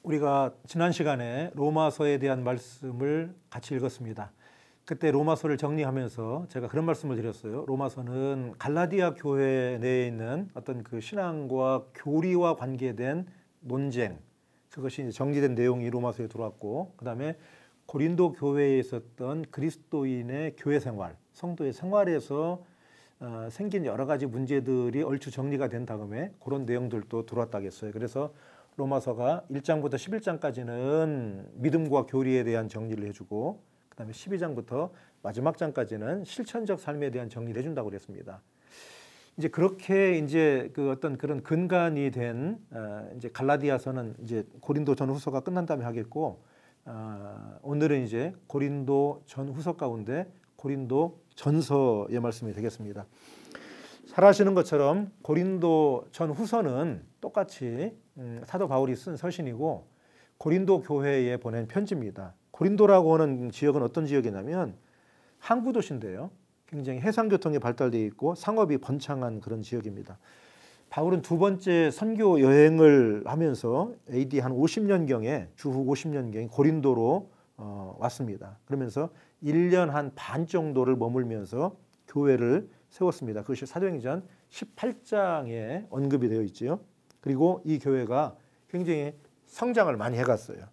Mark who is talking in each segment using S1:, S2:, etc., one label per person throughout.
S1: 우리가 지난 시간에 로마서에 대한 말씀을 같이 읽었습니다. 그때 로마서를 정리하면서 제가 그런 말씀을 드렸어요. 로마서는 갈라디아 교회 내에 있는 어떤 그 신앙과 교리와 관계된 논쟁, 그것이 정리된 내용이 로마서에 들어왔고, 그 다음에 고린도 교회에 있었던 그리스도인의 교회 생활, 성도의 생활에서 생긴 여러 가지 문제들이 얼추 정리가 된 다음에 그런 내용들도 들어왔다고 했어요. 그래서 로마서가 1장부터 11장까지는 믿음과 교리에 대한 정리를 해주고, 그 다음에 12장부터 마지막 장까지는 실천적 삶에 대한 정리를 해준다고 그랬습니다. 이제 그렇게 이제 그 어떤 그런 근간이 된 이제 갈라디아서는 이제 고린도 전후서가 끝난 다음에 하겠고, 오늘은 이제 고린도 전후서 가운데 고린도 전서의 말씀이 되겠습니다. 잘 아시는 것처럼 고린도 전후서는 똑같이 사도 바울이 쓴 서신이고 고린도 교회에 보낸 편지입니다. 고린도라고 하는 지역은 어떤 지역이냐면 항구 도시인데요. 굉장히 해상교통이 발달되어 있고 상업이 번창한 그런 지역입니다. 바울은 두 번째 선교 여행을 하면서 AD 한 50년경에 주후 50년경에 고린도로 왔습니다. 그러면서 1년 한 반 정도를 머물면서 교회를 세웠습니다. 그것이 사도행전 18장에 언급이 되어 있지요. 그리고 이 교회가 굉장히 성장을 많이 해갔어요.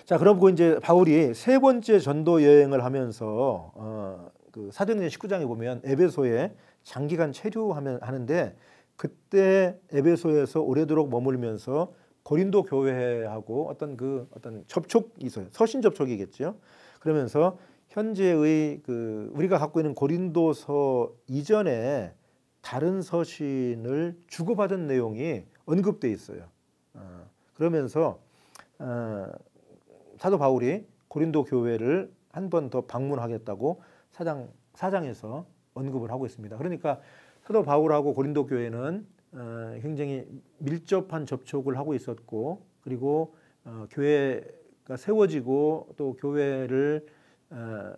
S1: 자, 그러고 이제 바울이 세 번째 전도 여행을 하면서 그 사도행전 19장에 보면 에베소에 장기간 체류하는데 그때 에베소에서 오래도록 머물면서 고린도 교회하고 어떤 접촉이 있어요. 서신 접촉이겠죠. 그러면서 현재의 우리가 갖고 있는 고린도서 이전에 다른 서신을 주고받은 내용이 언급되어 있어요. 그러면서 사도 바울이 고린도 교회를 한 번 더 방문하겠다고 4장에서 언급을 하고 있습니다. 그러니까 사도 바울하고 고린도 교회는 굉장히 밀접한 접촉을 하고 있었고, 그리고 교회가 세워지고 또 교회를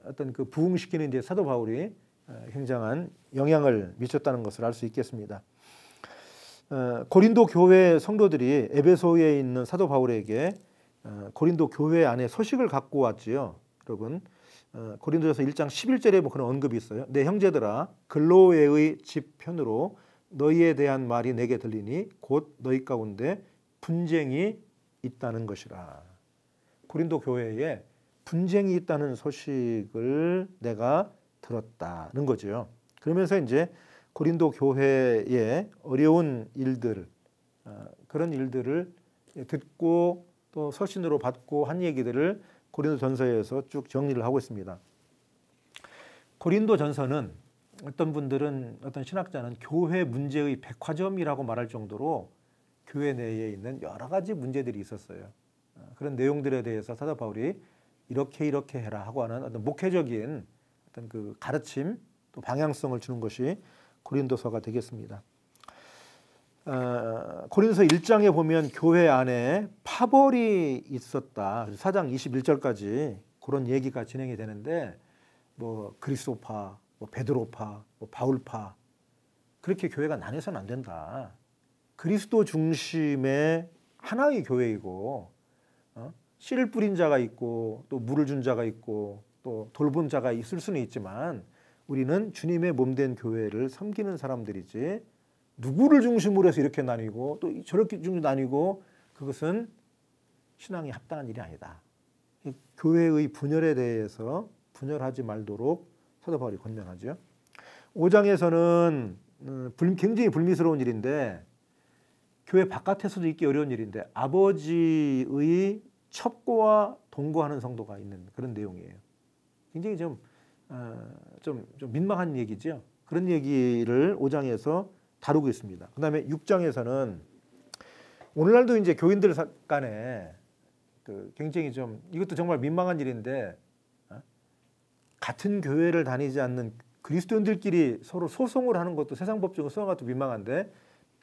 S1: 어떤 그 부흥시키는 데 사도 바울이 굉장한 영향을 미쳤다는 것을 알 수 있겠습니다. 고린도 교회 성도들이 에베소에 있는 사도 바울에게 고린도 교회 안에 소식을 갖고 왔지요. 여러분, 고린도전서 1장 11절에 그런 언급이 있어요. 내 형제들아, 글로에의 집 편으로 너희에 대한 말이 내게 들리니 곧 너희 가운데 분쟁이 있다는 것이라. 고린도 교회에 분쟁이 있다는 소식을 내가 들었다는 거죠. 그러면서 이제 고린도 교회의 어려운 일들, 그런 일들을 듣고 또 서신으로 받고 한 얘기들을 고린도 전서에서 쭉 정리를 하고 있습니다. 고린도 전서는 어떤 분들은, 어떤 신학자는 교회 문제의 백화점이라고 말할 정도로 교회 내에 있는 여러 가지 문제들이 있었어요. 그런 내용들에 대해서 사도 바울이 이렇게 해라 하고 하는 어떤 목회적인 어떤 그 가르침 또 방향성을 주는 것이 고린도서가 되겠습니다. 고린도서 1장에 보면 교회 안에 파벌이 있었다. 4장 21절까지 그런 얘기가 진행이 되는데 뭐 그리스도파, 뭐 베드로파, 뭐 바울파, 그렇게 교회가 나뉘어서는 안 된다. 그리스도 중심의 하나의 교회이고, 씨를 뿌린 자가 있고 또 물을 준 자가 있고 또 돌본 자가 있을 수는 있지만 우리는 주님의 몸된 교회를 섬기는 사람들이지 누구를 중심으로 해서 이렇게 나뉘고 또 저렇게 중심으로 나뉘고 그것은 신앙에 합당한 일이 아니다. 교회의 분열에 대해서 분열하지 말도록 사도 바울이 권면하죠. 5장에서는 굉장히 불미스러운 일인데 교회 바깥에서도 있기 어려운 일인데 아버지의 첩고와 동거하는 성도가 있는 그런 내용이에요. 굉장히 좀 민망한 얘기죠. 그런 얘기를 5장에서 다루고 있습니다. 그 다음에 6장에서는 오늘날도 이제 교인들 간에 굉장히 이것도 정말 민망한 일인데 같은 교회를 다니지 않는 그리스도인들끼리 서로 소송을 하는 것도 세상 법적으로 소송한 것도 민망한데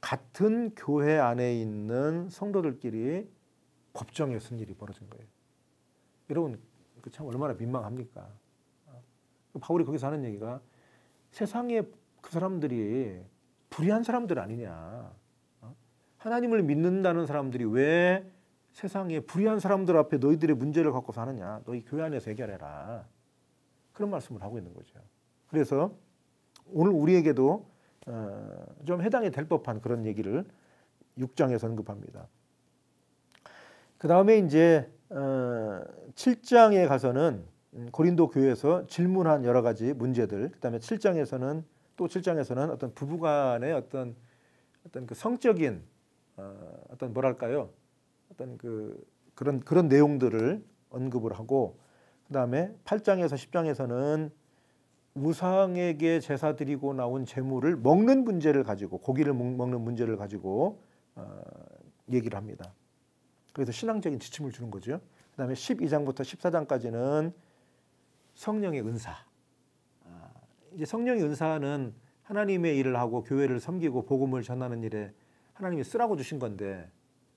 S1: 같은 교회 안에 있는 성도들끼리 법정에 쓴 일이 벌어진 거예요. 여러분, 참 얼마나 민망합니까? 바울이 거기서 하는 얘기가 세상에 그 사람들이 불의한 사람들 아니냐. 하나님을 믿는다는 사람들이 왜 세상에 불의한 사람들 앞에 너희들의 문제를 갖고 사느냐? 너희 교회 안에서 해결해라. 그런 말씀을 하고 있는 거죠. 그래서 오늘 우리에게도 좀 해당이 될 법한 그런 얘기를 6장에서 언급합니다. 그 다음에 이제 7장에 가서는 고린도 교회에서 질문한 여러 가지 문제들, 그 다음에 7장에서는 어떤 부부간의 어떤 그 성적인 어떤 뭐랄까요, 어떤 그런 내용들을 언급을 하고, 그 다음에 8장에서 10장에서는 우상에게 제사 드리고 나온 제물을 먹는 문제를 가지고, 고기를 먹는 문제를 가지고 얘기를 합니다. 그래서 신앙적인 지침을 주는 거죠. 그 다음에 12장부터 14장까지는 성령의 은사. 이제 성령의 은사는 하나님의 일을 하고 교회를 섬기고 복음을 전하는 일에 하나님이 쓰라고 주신 건데,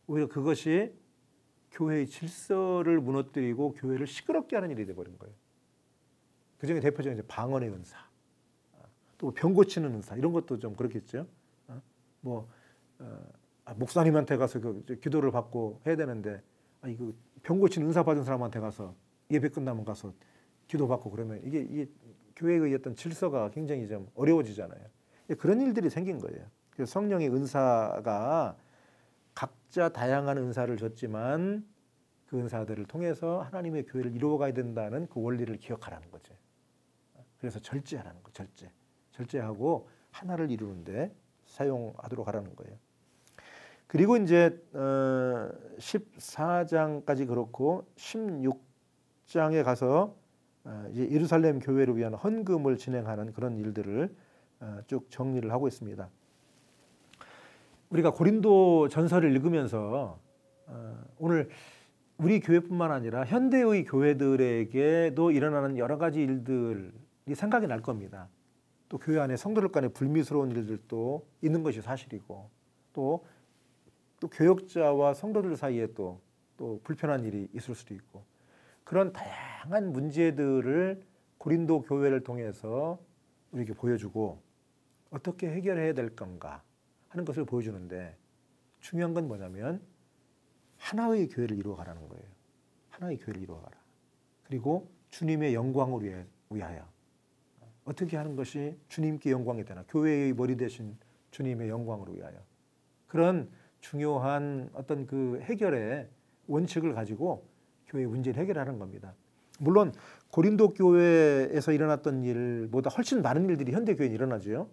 S1: 오히려 그것이 교회의 질서를 무너뜨리고 교회를 시끄럽게 하는 일이 되어버린 거예요. 그중에 대표적인 이제 방언의 은사, 또 병 고치는 은사, 이런 것도 좀 그렇겠죠. 목사님한테 가서 기도를 받고 해야 되는데, 이거 병 고치는 은사 받은 사람한테 가서 예배 끝나면 가서 기도 받고 그러면 이게 교회의 어떤 질서가 굉장히 좀 어려워지잖아요. 그런 일들이 생긴 거예요. 그래서 성령의 은사가 각자 다양한 은사를 줬지만 그 은사들을 통해서 하나님의 교회를 이루어가야 된다는 그 원리를 기억하라는 거죠. 그래서 절제하라는 거, 절제하고 하나를 이루는데 사용하도록 하라는 거예요. 그리고 이제 14장까지 그렇고 16장에 가서 이제 예루살렘 교회를 위한 헌금을 진행하는 그런 일들을 쭉 정리를 하고 있습니다. 우리가 고린도 전서를 읽으면서 오늘 우리 교회뿐만 아니라 현대의 교회들에게도 일어나는 여러 가지 일들이 생각이 날 겁니다. 또 교회 안에 성도들 간의 불미스러운 일들도 있는 것이 사실이고, 또 교역자와 성도들 사이에 또 불편한 일이 있을 수도 있고, 그런 다양한 문제들을 고린도 교회를 통해서 우리에게 보여주고 어떻게 해결해야 될 건가 하는 것을 보여주는데, 중요한 건 뭐냐면 하나의 교회를 이루어가라는 거예요. 하나의 교회를 이루어가라. 그리고 주님의 영광을 위하여 어떻게 하는 것이 주님께 영광이 되나, 교회의 머리 되신 주님의 영광을 위하여, 그런 중요한 어떤 그 해결의 원칙을 가지고 교회의 문제를 해결하는 겁니다. 물론 고린도 교회에서 일어났던 일보다 훨씬 많은 일들이 현대 교회에 일어나죠.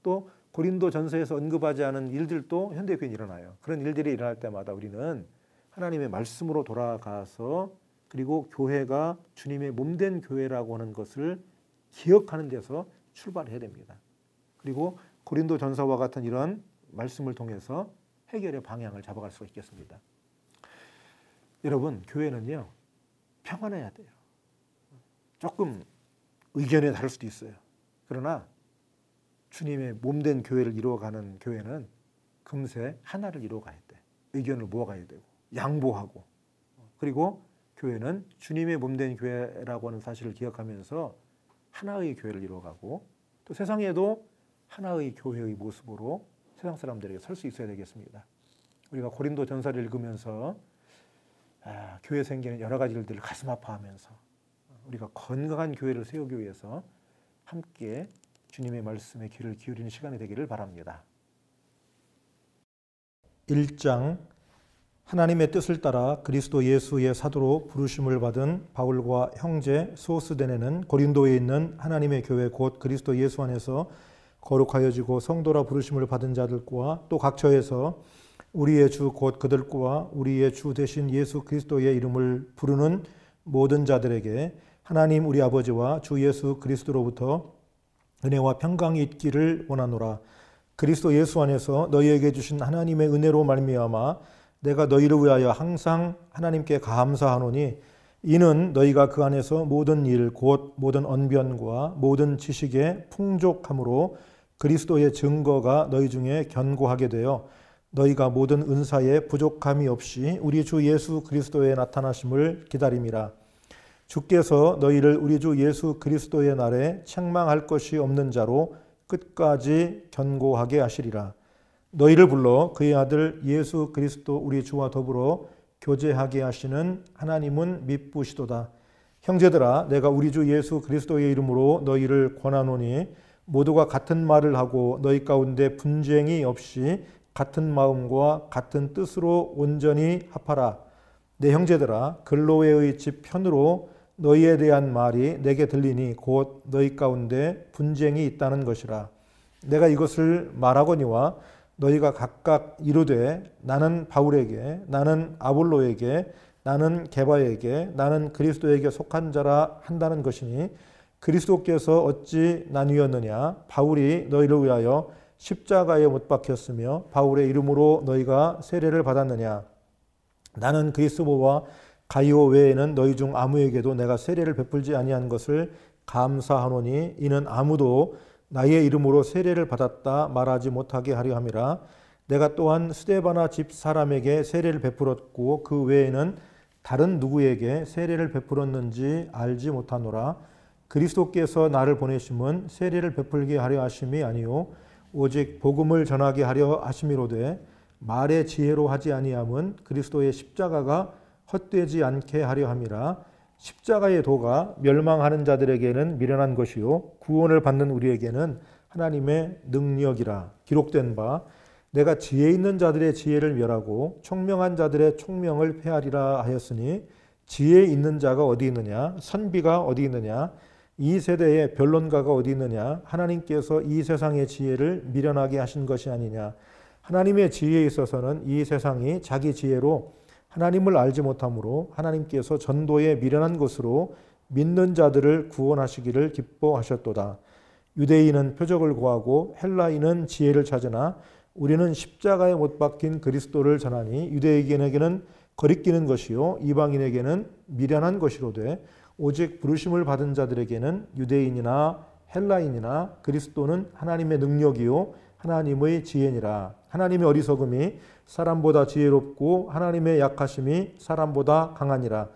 S1: 또 고린도 전서에서 언급하지 않은 일들도 현대 교회에 일어나요. 그런 일들이 일어날 때마다 우리는 하나님의 말씀으로 돌아가서, 그리고 교회가 주님의 몸된 교회라고 하는 것을 기억하는 데서 출발해야 됩니다. 그리고 고린도 전서와 같은 이런 말씀을 통해서 해결의 방향을 잡아갈 수가 있겠습니다. 여러분, 교회는요, 평안해야 돼요. 조금 의견이 다를 수도 있어요. 그러나 주님의 몸된 교회를 이루어가는 교회는 금세 하나를 이루어가야 돼. 의견을 모아가야 되고 양보하고, 그리고 교회는 주님의 몸된 교회라고 하는 사실을 기억하면서 하나의 교회를 이루어가고, 또 세상에도 하나의 교회의 모습으로 세상 사람들에게 설 수 있어야 되겠습니다. 우리가 고린도 전서를 읽으면서 교회에 생기는 여러 가지 일들을 가슴 아파하면서 우리가 건강한 교회를 세우기 위해서 함께 주님의 말씀에 귀를 기울이는 시간이 되기를 바랍니다. 1장, 하나님의 뜻을 따라 그리스도 예수의 사도로 부르심을 받은 바울과 형제 소스데네는 고린도에 있는 하나님의 교회 곧 그리스도 예수 안에서 거룩하여지고 성도라 부르심을 받은 자들과 또 각처에서 우리의 주 곧 그들과 우리의 주 되신 예수 그리스도의 이름을 부르는 모든 자들에게 하나님 우리 아버지와 주 예수 그리스도로부터 은혜와 평강이 있기를 원하노라. 그리스도 예수 안에서 너희에게 주신 하나님의 은혜로 말미암아 내가 너희를 위하여 항상 하나님께 감사하노니, 이는 너희가 그 안에서 모든 일 곧 모든 언변과 모든 지식에 풍족함으로 그리스도의 증거가 너희 중에 견고하게 되어 너희가 모든 은사에 부족함이 없이 우리 주 예수 그리스도의 나타나심을 기다림이라. 주께서 너희를 우리 주 예수 그리스도의 날에 책망할 것이 없는 자로 끝까지 견고하게 하시리라. 너희를 불러 그의 아들 예수 그리스도 우리 주와 더불어
S2: 교제하게 하시는 하나님은 미쁘시도다. 형제들아, 내가 우리 주 예수 그리스도의 이름으로 너희를 권하노니 모두가 같은 말을 하고 너희 가운데 분쟁이 없이 같은 마음과 같은 뜻으로 온전히 합하라. 내 형제들아, 글로웨의 집 편으로 너희에 대한 말이 내게 들리니 곧 너희 가운데 분쟁이 있다는 것이라. 내가 이것을 말하거니와 너희가 각각 이르되 나는 바울에게, 나는 아볼로에게, 나는 게바에게, 나는 그리스도에게 속한 자라 한다는 것이니 그리스도께서 어찌 나뉘었느냐? 바울이 너희를 위하여 십자가에 못 박혔으며 바울의 이름으로 너희가 세례를 받았느냐? 나는 그리스도와 가이오 외에는 너희 중 아무에게도 내가 세례를 베풀지 아니한 것을 감사하노니 이는 아무도 나의 이름으로 세례를 받았다 말하지 못하게 하려 함이라. 내가 또한 스데바나 집 사람에게 세례를 베풀었고 그 외에는 다른 누구에게 세례를 베풀었는지 알지 못하노라. 그리스도께서 나를 보내심은 세례를 베풀게 하려 하심이 아니요 오직 복음을 전하게 하려 하심이로되 말의 지혜로 하지 아니함은 그리스도의 십자가가 헛되지 않게 하려 함이라. 십자가의 도가 멸망하는 자들에게는 미련한 것이요 구원을 받는 우리에게는 하나님의 능력이라. 기록된 바 내가 지혜 있는 자들의 지혜를 멸하고 총명한 자들의 총명을 폐하리라 하였으니 지혜 있는 자가 어디 있느냐? 선비가 어디 있느냐? 이 세대에 변론가가 어디 있느냐? 하나님께서 이 세상의 지혜를 미련하게 하신 것이 아니냐? 하나님의 지혜에 있어서는 이 세상이 자기 지혜로 하나님을 알지 못하므로 하나님께서 전도에 미련한 것으로 믿는 자들을 구원하시기를 기뻐하셨도다. 유대인은 표적을 구하고 헬라인은 지혜를 찾으나 우리는 십자가에 못 박힌 그리스도를 전하니 유대인에게는 거리끼는 것이요 이방인에게는 미련한 것이로되 오직 부르심을 받은 자들에게는 유대인이나 헬라인이나 그리스도는 하나님의 능력이요 하나님의 지혜니라. 하나님의 어리석음이 사람보다 지혜롭고 하나님의 약하심이 사람보다 강하니라.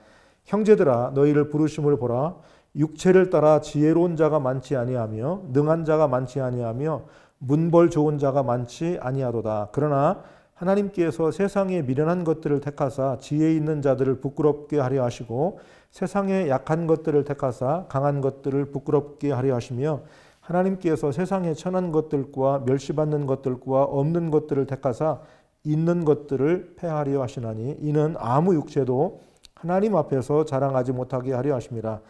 S2: 형제들아, 너희를 부르심을 보라. 육체를 따라 지혜로운 자가 많지 아니하며 능한 자가 많지 아니하며 문벌 좋은 자가 많지 아니하도다. 그러나 하나님께서 세상에 미련한 것들을 택하사 지혜 있는 자들을 부끄럽게 하려 하시고 세상에 약한 것들을 택하사 강한 것들을 부끄럽게 하려 하시며 하나님께서 세상에 천한 것들과 멸시받는 것들과 없는 것들을 택하사 있는 것들을 폐하려 하시나니 이는 아무 육체도 하나님 앞에서 자랑하지 못하게 하려 하심이라.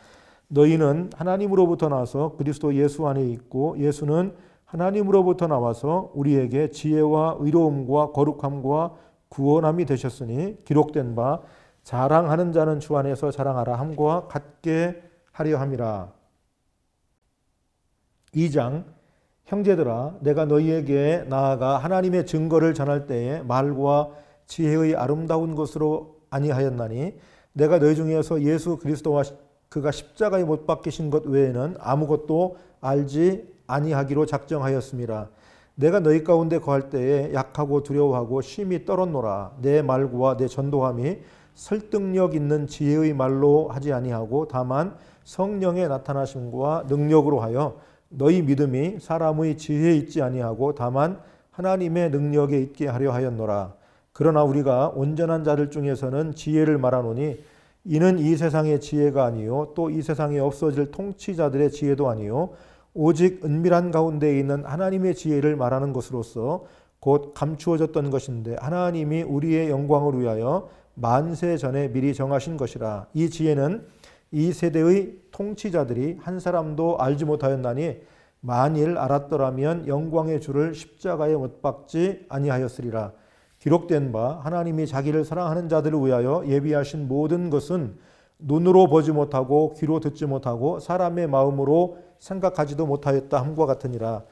S2: 너희는 하나님으로부터 나서 그리스도 예수 안에 있고 예수는 하나님으로부터 나와서 우리에게 지혜와 의로움과 거룩함과 구원함이 되셨으니 기록된 바 자랑하는 자는 주 안에서 자랑하라 함과 같게 하려 함이라. 2장 형제들아, 내가 너희에게 나아가 하나님의 증거를 전할 때에 말과 지혜의 아름다운 것으로 아니하였나니 내가 너희 중에서 예수 그리스도와 그가 십자가에 못 박히신 것 외에는 아무것도 알지 아니하기로 작정하였습니다. 내가 너희 가운데 거할 때에 약하고 두려워하고 심히 떨었노라. 내 말과 내 전도함이 설득력 있는 지혜의 말로 하지 아니하고 다만 성령의 나타나심과 능력으로 하여 너희 믿음이 사람의 지혜에 있지 아니하고 다만 하나님의 능력에 있게 하려 하였노라. 그러나 우리가 온전한 자들 중에서는 지혜를 말하노니 이는 이 세상의 지혜가 아니요 또 이 세상에 없어질 통치자들의 지혜도 아니요 오직 은밀한 가운데 있는 하나님의 지혜를 말하는 것으로서 곧 감추어졌던 것인데 하나님이 우리의 영광을 위하여 만세 전에 미리 정하신 것이라. 이 지혜는 이 세대의 통치자들이 한 사람도 알지 못하였나니 만일 알았더라면 영광의 주를 십자가에 못 박지 아니하였으리라. 기록된 바 하나님이 자기를 사랑하는 자들을 위하여 예비하신 모든 것은 눈으로 보지 못하고 귀로 듣지 못하고 사람의 마음으로 생각하지도 못하였다 함과 같으니라.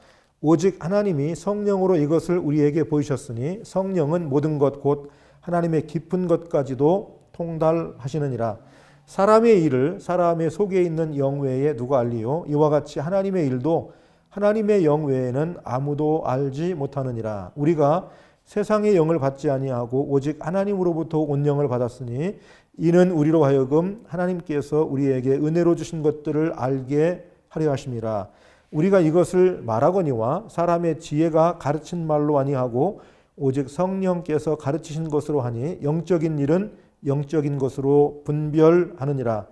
S2: 오직 하나님이 성령으로 이것을 우리에게 보이셨으니 성령은 모든 것 곧 하나님의 깊은 것까지도 통달하시느니라. 사람의 일을 사람의 속에 있는 영 외에 누가 알리요? 이와 같이 하나님의 일도 하나님의 영 외에는 아무도 알지 못하느니라. 우리가 세상의 영을 받지 아니하고 오직 하나님으로부터 온 영을 받았으니 이는 우리로 하여금 하나님께서 우리에게 은혜로 주신 것들을 알게 하려 하심이라. 우리가 이것을 말하거니와 사람의 지혜가 가르친 말로 아니하고 오직 성령께서 가르치신 것으로 하니 영적인 일은 영적인 것으로 분별하느니라.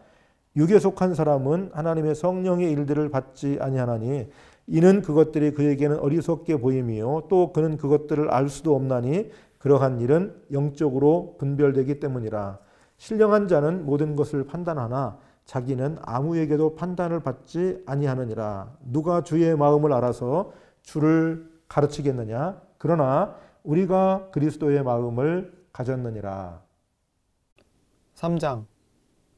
S2: 육에 속한 사람은 하나님의 성령의 일들을 받지 아니하나니 이는 그것들이 그에게는 어리석게 보임이요 또 그는 그것들을 알 수도 없나니 그러한 일은 영적으로 분별되기 때문이라. 신령한 자는 모든 것을 판단하나 자기는 아무에게도 판단을 받지 아니하느니라. 누가 주의 마음을 알아서 주를 가르치겠느냐? 그러나 우리가 그리스도의 마음을 가졌느니라.
S3: 3장.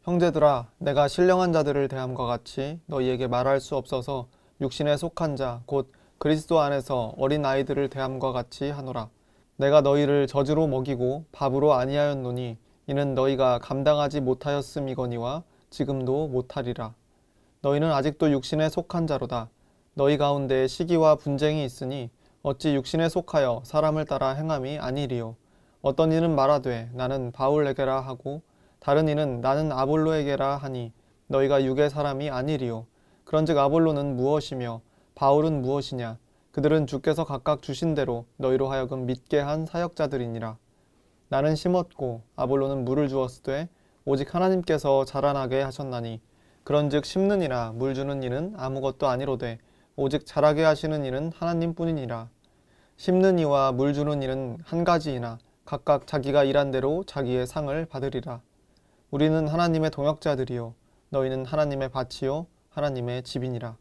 S3: 형제들아, 내가 신령한 자들을 대함과 같이 너희에게 말할 수 없어서 육신에 속한 자 곧 그리스도 안에서 어린 아이들을 대함과 같이 하노라. 내가 너희를 젖으로 먹이고 밥으로 아니하였노니 이는 너희가 감당하지 못하였음이거니와 지금도 못하리라. 너희는 아직도 육신에 속한 자로다. 너희 가운데 시기와 분쟁이 있으니 어찌 육신에 속하여 사람을 따라 행함이 아니리요. 어떤 이는 말하되 나는 바울에게라 하고 다른 이는 나는 아볼로에게라 하니 너희가 육의 사람이 아니리요. 그런즉 아볼로는 무엇이며 바울은 무엇이냐? 그들은 주께서 각각 주신 대로 너희로 하여금 믿게 한 사역자들이니라. 나는 심었고 아볼로는 물을 주었으되 오직 하나님께서 자라나게 하셨나니 그런즉 심는 이나 물 주는 이는 아무것도 아니로되 오직 자라게 하시는 이는 하나님뿐이니라. 심는 이와 물 주는 이는 한 가지이나 각각 자기가 일한 대로 자기의 상을 받으리라. 우리는 하나님의 동역자들이요 너희는 하나님의 밭이요 하나님의 집이니라.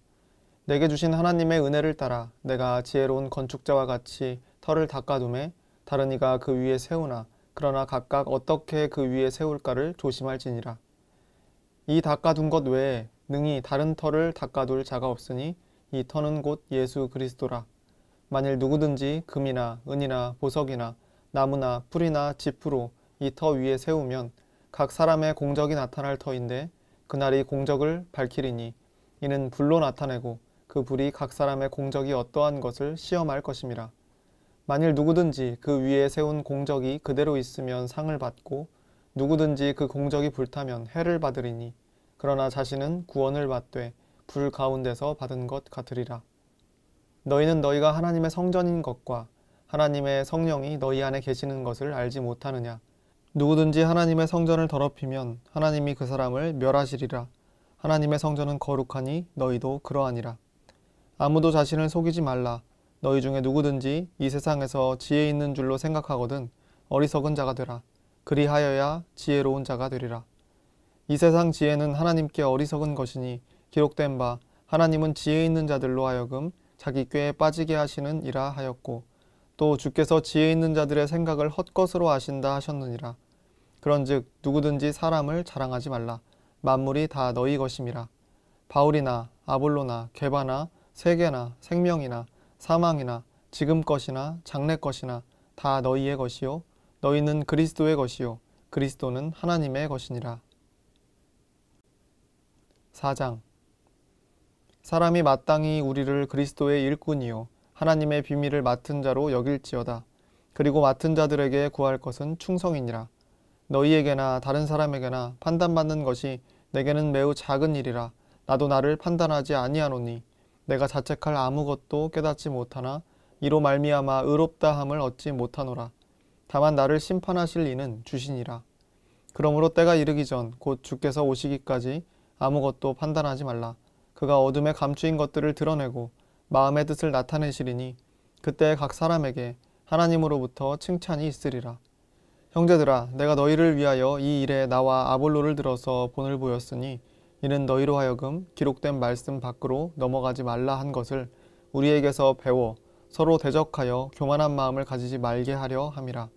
S3: 내게 주신 하나님의 은혜를 따라 내가 지혜로운 건축자와 같이 터를 닦아두매 다른 이가 그 위에 세우나 그러나 각각 어떻게 그 위에 세울까를 조심할지니라. 이 닦아둔 것 외에 능히 다른 터를 닦아둘 자가 없으니 이 터는 곧 예수 그리스도라. 만일 누구든지 금이나 은이나 보석이나 나무나 풀이나 지푸로 이 터 위에 세우면 각 사람의 공적이 나타날 터인데 그날이 공적을 밝히리니 이는 불로 나타내고 그 불이 각 사람의 공적이 어떠한 것을 시험할 것임이라. 만일 누구든지 그 위에 세운 공적이 그대로 있으면 상을 받고 누구든지 그 공적이 불타면 해를 받으리니 그러나 자신은 구원을 받되 불 가운데서 받은 것 같으리라. 너희는 너희가 하나님의 성전인 것과 하나님의 성령이 너희 안에 계시는 것을 알지 못하느냐? 누구든지 하나님의 성전을 더럽히면 하나님이 그 사람을 멸하시리라. 하나님의 성전은 거룩하니 너희도 그러하니라. 아무도 자신을 속이지 말라. 너희 중에 누구든지 이 세상에서 지혜 있는 줄로 생각하거든 어리석은 자가 되라. 그리하여야 지혜로운 자가 되리라. 이 세상 지혜는 하나님께 어리석은 것이니 기록된 바 하나님은 지혜 있는 자들로 하여금 자기 꾀에 빠지게 하시는 이라 하였고 또 주께서 지혜 있는 자들의 생각을 헛것으로 아신다 하셨느니라. 그런즉 누구든지 사람을 자랑하지 말라. 만물이 다 너희 것임이라. 바울이나 아볼로나 게바나 세계나 생명이나 사망이나 지금 것이나 장래 것이나 다 너희의 것이요 너희는 그리스도의 것이요 그리스도는 하나님의 것이니라. 4장. 사람이 마땅히 우리를 그리스도의 일꾼이요 하나님의 비밀을 맡은 자로 여길지어다. 그리고 맡은 자들에게 구할 것은 충성이니라. 너희에게나 다른 사람에게나 판단받는 것이 내게는 매우 작은 일이라. 나도 나를 판단하지 아니하노니 내가 자책할 아무것도 깨닫지 못하나 이로 말미암아 의롭다함을 얻지 못하노라. 다만 나를 심판하실 이는 주시니라. 그러므로 때가 이르기 전 곧 주께서 오시기까지 아무것도 판단하지 말라. 그가 어둠에 감추인 것들을 드러내고 마음의 뜻을 나타내시리니 그때 각 사람에게 하나님으로부터 칭찬이 있으리라. 형제들아, 내가 너희를 위하여 이 일에 나와 아볼로를 들어서 본을 보였으니 이는 너희로 하여금 기록된 말씀 밖으로 넘어가지 말라 한 것을 우리에게서 배워 서로 대적하여 교만한 마음을 가지지 말게 하려 함이라.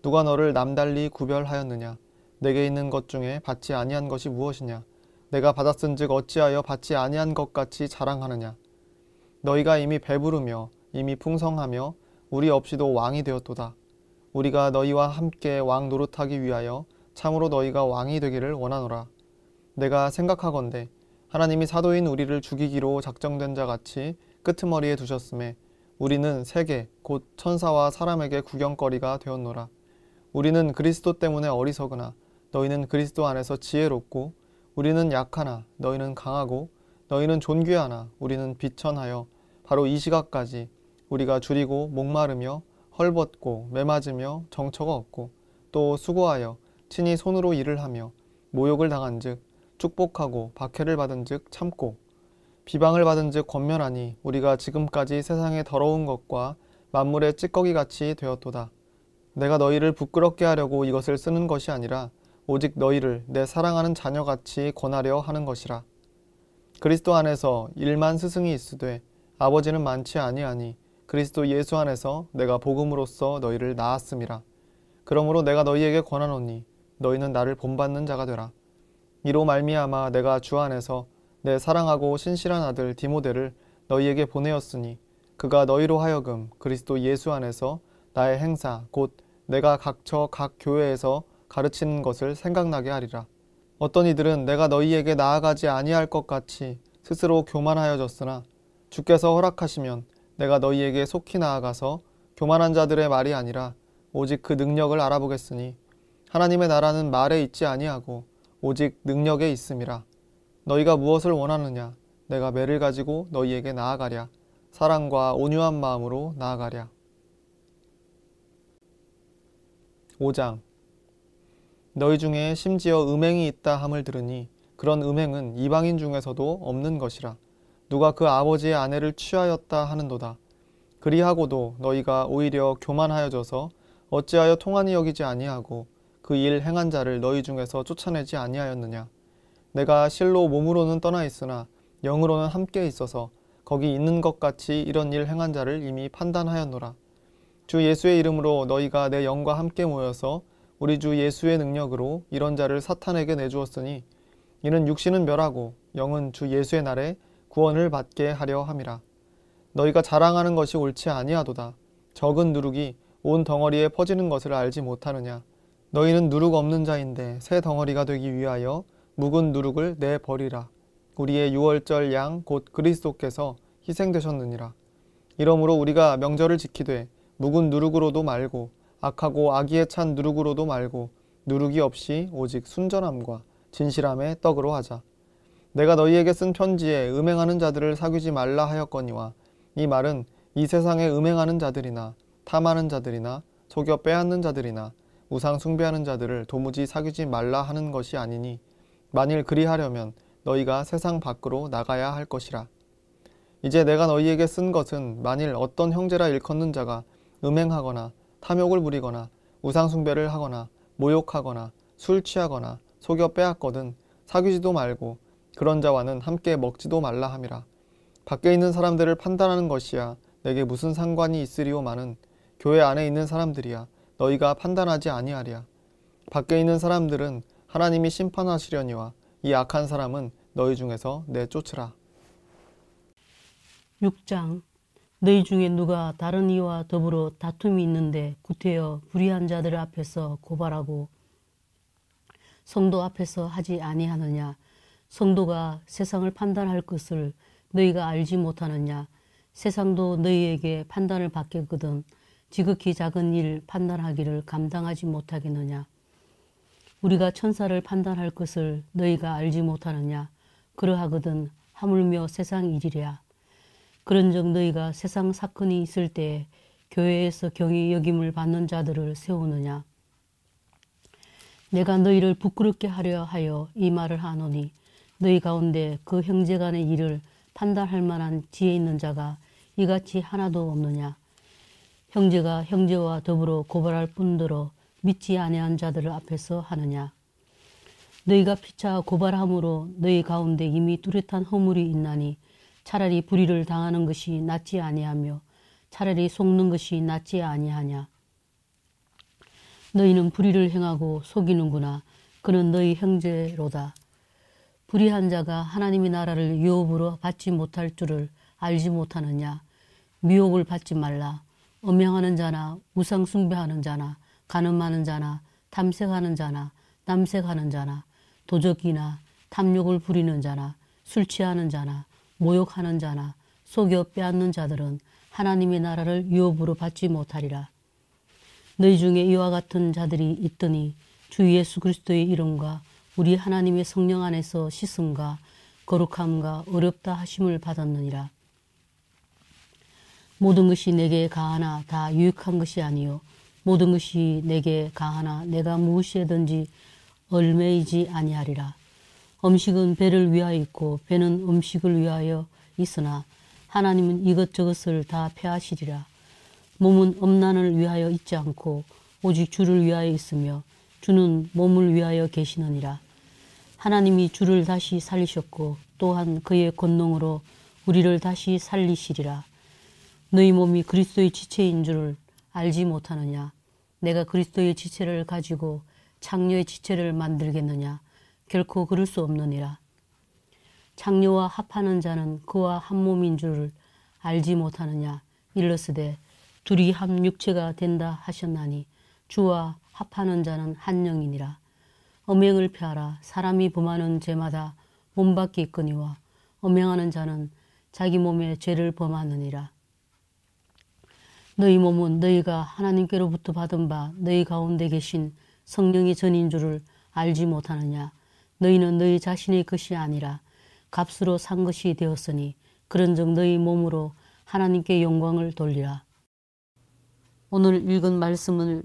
S3: 누가 너를 남달리 구별하였느냐? 내게 있는 것 중에 받지 아니한 것이 무엇이냐? 내가 받았은즉 어찌하여 받지 아니한 것 같이 자랑하느냐? 너희가 이미 배부르며 이미 풍성하며 우리 없이도 왕이 되었도다. 우리가 너희와 함께 왕 노릇하기 위하여 참으로 너희가 왕이 되기를 원하노라. 내가 생각하건대 하나님이 사도인 우리를 죽이기로 작정된 자 같이 끄트머리에 두셨음에 우리는 세계 곧 천사와 사람에게 구경거리가 되었노라. 우리는 그리스도 때문에 어리석으나 너희는 그리스도 안에서 지혜롭고 우리는 약하나 너희는 강하고 너희는 존귀하나 우리는 비천하여 바로 이 시각까지 우리가 줄이고 목마르며 헐벗고 매맞으며 정처가 없고 또 수고하여 친히 손으로 일을 하며 모욕을 당한즉 축복하고 박해를 받은즉 참고 비방을 받은즉 권면하니 우리가 지금까지 세상의 더러운 것과 만물의 찌꺼기같이 되었도다. 내가 너희를 부끄럽게 하려고 이것을 쓰는 것이 아니라 오직 너희를 내 사랑하는 자녀같이 권하려 하는 것이라. 그리스도 안에서 1만 스승이 있으되 아버지는 많지 아니하니 그리스도 예수 안에서 내가 복음으로써 너희를 낳았음이라. 그러므로 내가 너희에게 권하노니 너희는 나를 본받는 자가 되라. 이로 말미암아 내가 주 안에서 내 사랑하고 신실한 아들 디모데를 너희에게 보내었으니 그가 너희로 하여금 그리스도 예수 안에서 나의 행사 곧 내가 각처 각 교회에서 가르치는 것을 생각나게 하리라. 어떤 이들은 내가 너희에게 나아가지 아니할 것 같이 스스로 교만하여졌으나 주께서 허락하시면 내가 너희에게 속히 나아가서 교만한 자들의 말이 아니라 오직 그 능력을 알아보겠으니 하나님의 나라는 말에 있지 아니하고 오직 능력에 있음이라. 너희가 무엇을 원하느냐? 내가 매를 가지고 너희에게 나아가랴. 사랑과 온유한 마음으로 나아가랴. 5장. 너희 중에 심지어 음행이 있다 함을 들으니 그런 음행은 이방인 중에서도 없는 것이라. 누가 그 아버지의 아내를 취하였다 하는도다. 그리하고도 너희가 오히려 교만하여져서 어찌하여 통한이 여기지 아니하고 그 일 행한 자를 너희 중에서 쫓아내지 아니하였느냐. 내가 실로 몸으로는 떠나 있으나 영으로는 함께 있어서 거기 있는 것 같이 이런 일 행한 자를 이미 판단하였노라. 주 예수의 이름으로 너희가 내 영과 함께 모여서 우리 주 예수의 능력으로 이런 자를 사탄에게 내주었으니 이는 육신은 멸하고 영은 주 예수의 날에 구원을 받게 하려 함이라. 너희가 자랑하는 것이 옳지 아니하도다. 적은 누룩이 온 덩어리에 퍼지는 것을 알지 못하느냐. 너희는 누룩 없는 자인데 새 덩어리가 되기 위하여 묵은 누룩을 내버리라. 우리의 유월절 양 곧 그리스도께서 희생되셨느니라. 이러므로 우리가 명절을 지키되 묵은 누룩으로도 말고 악하고 악의에 찬 누룩으로도 말고 누룩이 없이 오직 순전함과 진실함의 떡으로 하자. 내가 너희에게 쓴 편지에 음행하는 자들을 사귀지 말라 하였거니와 이 말은 이 세상에 음행하는 자들이나 탐하는 자들이나 속여 빼앗는 자들이나 우상 숭배하는 자들을 도무지 사귀지 말라 하는 것이 아니니 만일 그리하려면 너희가 세상 밖으로 나가야 할 것이라. 이제 내가 너희에게 쓴 것은 만일 어떤 형제라 일컫는 자가 음행하거나 탐욕을 부리거나 우상 숭배를 하거나 모욕하거나 술 취하거나 속여 빼앗거든 사귀지도 말고 그런 자와는 함께 먹지도 말라 함이라. 밖에 있는 사람들을 판단하는 것이야 내게 무슨 상관이 있으리오마는 교회 안에 있는 사람들이야 너희가 판단하지 아니하랴. 밖에 있는 사람들은 하나님이 심판하시려니와 이 악한 사람은 너희 중에서 내쫓으라.
S4: 6장. 너희 중에 누가 다른 이와 더불어 다툼이 있는데 구태여 불의한 자들 앞에서 고발하고 성도 앞에서 하지 아니하느냐. 성도가 세상을 판단할 것을 너희가 알지 못하느냐. 세상도 너희에게 판단을 받겠거든 지극히 작은 일 판단하기를 감당하지 못하겠느냐. 우리가 천사를 판단할 것을 너희가 알지 못하느냐. 그러하거든 하물며 세상 일이랴. 그런즉 너희가 세상 사건이 있을 때 교회에서 경히 여김을 받는 자들을 세우느냐. 내가 너희를 부끄럽게 하려 하여 이 말을 하노니 너희 가운데 그 형제간의 일을 판단할 만한 지혜 있는 자가 이같이 하나도 없느냐. 형제가 형제와 더불어 고발할 뿐더러 믿지 아니한 자들을 앞에서 하느냐. 너희가 피차 고발함으로 너희 가운데 이미 뚜렷한 허물이 있나니 차라리 불의를 당하는 것이 낫지 아니하며 차라리 속는 것이 낫지 아니하냐. 너희는 불의를 행하고 속이는구나. 그는 너희 형제로다. 불의한 자가 하나님의 나라를 유업으로 받지 못할 줄을 알지 못하느냐. 미혹을 받지 말라. 음행하는 자나 우상 숭배하는 자나 간음하는 자나 탐색하는 자나 남색하는 자나 도적이나 탐욕을 부리는 자나 술 취하는 자나 모욕하는 자나 속여 빼앗는 자들은 하나님의 나라를 유업으로 받지 못하리라. 너희 중에 이와 같은 자들이 있더니 주 예수 그리스도의 이름과 우리 하나님의 성령 안에서 씻음과 거룩함과 어렵다 하심을 받았느니라. 모든 것이 내게 가하나 다 유익한 것이 아니요 모든 것이 내게 가하나 내가 무엇이든지 얽매이지 아니하리라. 음식은 배를 위하여 있고 배는 음식을 위하여 있으나 하나님은 이것저것을 다 폐하시리라. 몸은 음란을 위하여 있지 않고 오직 주를 위하여 있으며 주는 몸을 위하여 계시느니라. 하나님이 주를 다시 살리셨고 또한 그의 권능으로 우리를 다시 살리시리라. 너희 몸이 그리스도의 지체인 줄을 알지 못하느냐? 내가 그리스도의 지체를 가지고 창녀의 지체를 만들겠느냐? 결코 그럴 수 없느니라. 창녀와 합하는 자는 그와 한 몸인 줄을 알지 못하느냐? 일러스되 둘이 한 육체가 된다 하셨나니 주와 합하는 자는 한 영이니라. 음행을 피하라. 사람이 범하는 죄마다 몸 밖에 있거니와 음행하는 자는 자기 몸에 죄를 범하느니라. 너희 몸은 너희가 하나님께로부터 받은 바 너희 가운데 계신 성령의 전인 줄을 알지 못하느냐. 너희는 너희 자신의 것이 아니라 값으로 산 것이 되었으니 그런즉 너희 몸으로 하나님께 영광을 돌리라. 오늘 읽은 말씀을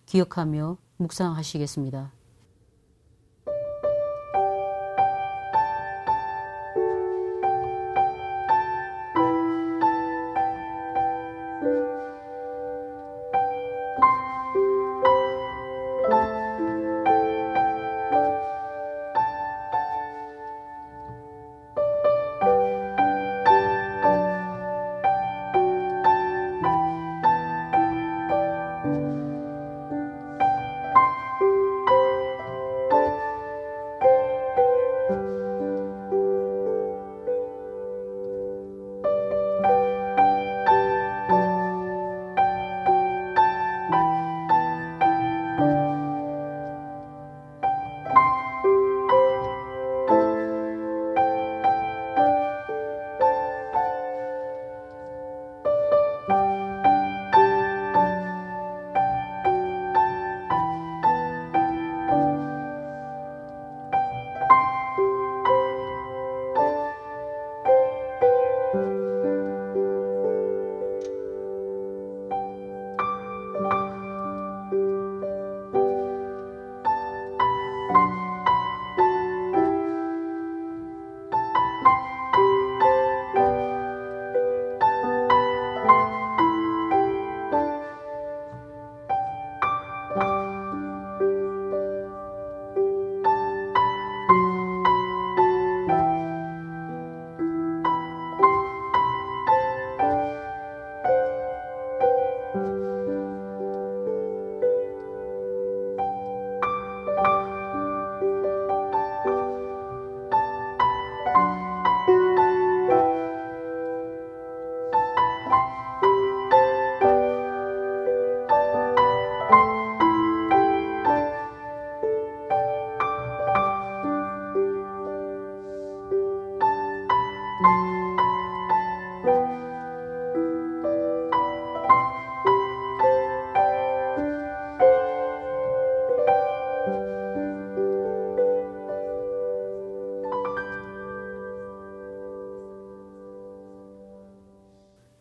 S4: 기억하며 묵상하시겠습니다.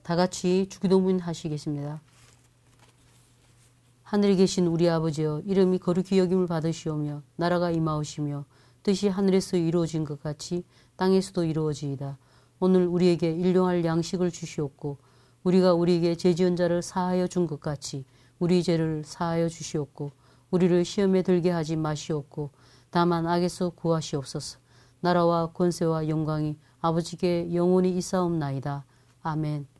S4: 다 같이 주기도문 하시겠습니다. 하늘에 계신 우리 아버지여, 이름이 거룩히 여김을 받으시오며 나라가 임하오시며 뜻이 하늘에서 이루어진 것 같이 땅에서도 이루어지이다. 오늘 우리에게 일용할 양식을 주시옵고 우리가 우리에게 죄지은 자를 사하여 준 것 같이 우리 죄를 사하여 주시옵고 우리를 시험에 들게 하지 마시옵고 다만 악에서 구하시옵소서. 나라와 권세와 영광이 아버지께 영원히 있사옵나이다. 아멘.